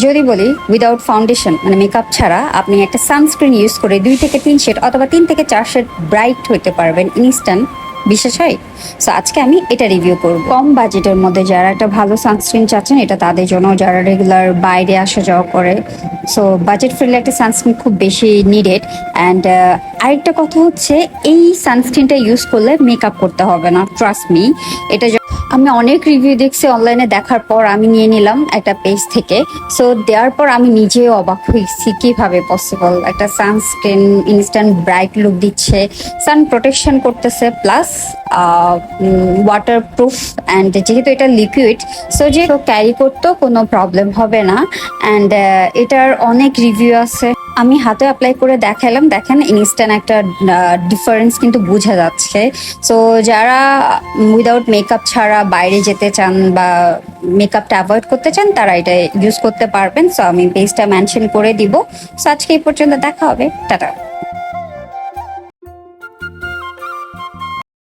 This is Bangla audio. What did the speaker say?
যদি বলি উইদাউট ফাউন্ডেশন মানে মেকআপ ছাড়া আপনি একটা সানস্ক্রিন ইউজ করে 2 থেকে 3 শেড অথবা 3 থেকে 4 শেড ব্রাইট হতে পারবেন ইনস্ট্যান্ট, বিশ্বাস হয়? সো আজকে আমি এটা রিভিউ করব। কম বাজেটের মধ্যে যারা একটা ভালো সানস্ক্রিন চাচ্ছেন এটা তাদের জন্য, যারা রেগুলার বাইরে আসা যাওয়া করে। সো বাজেট ফ্রেন্ডলি একটা সানস্ক্রিন খুব বেশি নিডেড। অ্যান্ড আরেকটা কথা হচ্ছে, এই সানস্ক্রিনটা ইউজ করলে মেকআপ করতে হবে না, ট্রাস্ট মি। এটা আমি অনেক রিভিউ দেখছি অনলাইনে, দেখার পর আমি নিয়ে নিলাম একটা পেজ থেকে। সো দেওয়ার পর আমি নিজেও অবাক হয়েছি কিভাবে পসিবল। একটা সানস্ক্রিন ইনস্ট্যান্ট ব্রাইট লুক দিচ্ছে, সান প্রোটেকশন করতেছে, প্লাস ওয়াটার প্রুফ। অ্যান্ড যেহেতু এটা লিকুইড, সো যে ক্যারি করতেও কোনো প্রবলেম হবে না। অ্যান্ড এটার অনেক রিভিউ আছে, আমি হাতে অ্যাপ্লাই করে দেখালাম, দেখেন ইনস্ট্যান্ট একটা ডিফারেন্স কিন্তু বোঝা যাচ্ছে। সো যারা উইদাউট মেকআপ ছাড়া বাইরে যেতে চান বা মেকআপটা অ্যাভয়েড করতে চান তারা এটা ইউজ করতে পারবেন। সো আমি পেজটা মেনশন করে দিব। সো আজকে এই পর্যন্ত, দেখা হবে, টাটা।